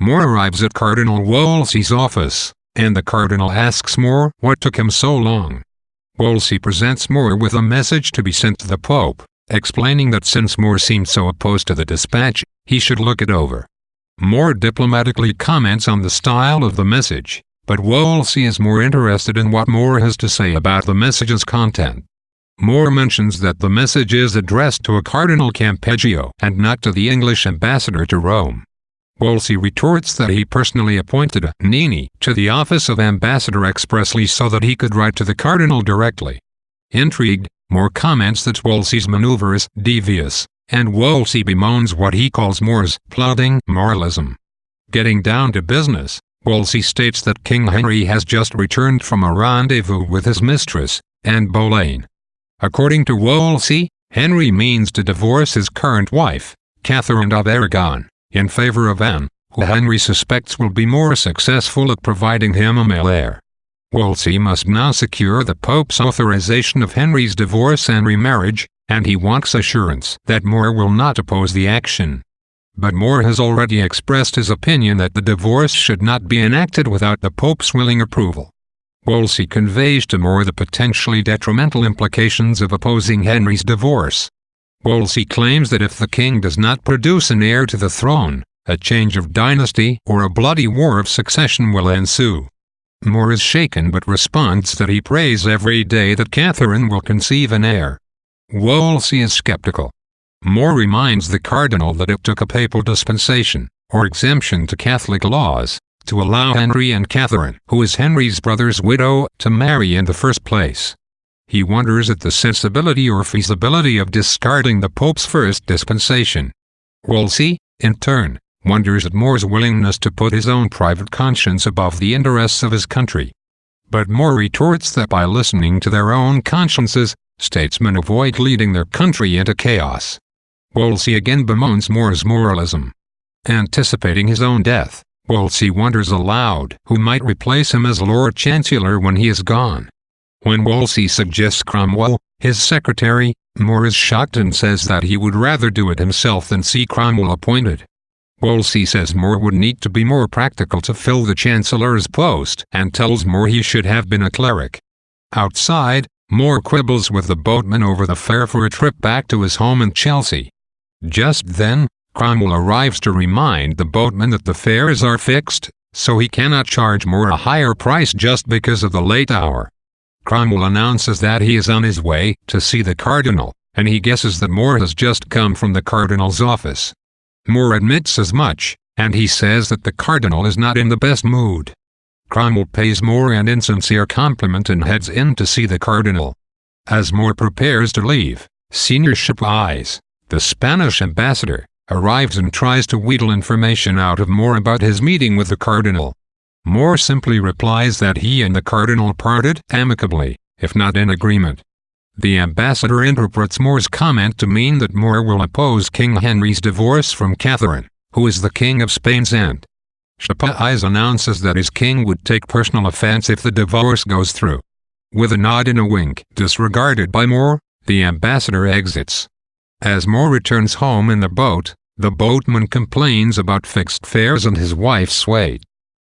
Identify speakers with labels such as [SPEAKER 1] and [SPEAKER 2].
[SPEAKER 1] More arrives at Cardinal Wolsey's office, and the cardinal asks More what took him so long. Wolsey presents More with a message to be sent to the Pope, explaining that since More seemed so opposed to the dispatch, he should look it over. More diplomatically comments on the style of the message, but Wolsey is more interested in what More has to say about the message's content. More mentions that the message is addressed to a Cardinal Campeggio and not to the English ambassador to Rome. Wolsey retorts that he personally appointed Nini to the office of ambassador expressly so that he could write to the cardinal directly. Intrigued, More comments that Wolsey's maneuver is devious, and Wolsey bemoans what he calls More's plotting moralism. Getting down to business, Wolsey states that King Henry has just returned from a rendezvous with his mistress, Anne Boleyn. According to Wolsey, Henry means to divorce his current wife, Catherine of Aragon, in favor of Anne, who Henry suspects will be more successful at providing him a male heir. Wolsey must now secure the Pope's authorization of Henry's divorce and remarriage, and he wants assurance that More will not oppose the action. But More has already expressed his opinion that the divorce should not be enacted without the Pope's willing approval. Wolsey conveys to More the potentially detrimental implications of opposing Henry's divorce. Wolsey claims that if the king does not produce an heir to the throne, a change of dynasty or a bloody war of succession will ensue. More is shaken but responds that he prays every day that Catherine will conceive an heir. Wolsey is skeptical. More reminds the cardinal that it took a papal dispensation, or exemption to Catholic laws, to allow Henry and Catherine, who is Henry's brother's widow, to marry in the first place. He wonders at the sensibility or feasibility of discarding the Pope's first dispensation. Wolsey, in turn, wonders at More's willingness to put his own private conscience above the interests of his country. But More retorts that by listening to their own consciences, statesmen avoid leading their country into chaos. Wolsey again bemoans More's moralism. Anticipating his own death, Wolsey wonders aloud who might replace him as Lord Chancellor when he is gone. When Wolsey suggests Cromwell, his secretary, More is shocked and says that he would rather do it himself than see Cromwell appointed. Wolsey says More would need to be more practical to fill the Chancellor's post and tells More he should have been a cleric. Outside, More quibbles with the boatman over the fare for a trip back to his home in Chelsea. Just then, Cromwell arrives to remind the boatman that the fares are fixed, so he cannot charge More a higher price just because of the late hour. Cromwell announces that he is on his way to see the cardinal, and he guesses that More has just come from the cardinal's office. More admits as much, and he says that the cardinal is not in the best mood. Cromwell pays More an insincere compliment and heads in to see the cardinal. As More prepares to leave, Senior Shipwise, the Spanish ambassador, arrives and tries to wheedle information out of More about his meeting with the cardinal. More simply replies that he and the cardinal parted amicably, if not in agreement. The ambassador interprets More's comment to mean that More will oppose King Henry's divorce from Catherine, who is the King of Spain's aunt. Shipwise announces that his king would take personal offense if the divorce goes through. With a nod and a wink disregarded by More, the ambassador exits. As More returns home in the boat, the boatman complains about fixed fares and his wife's weight.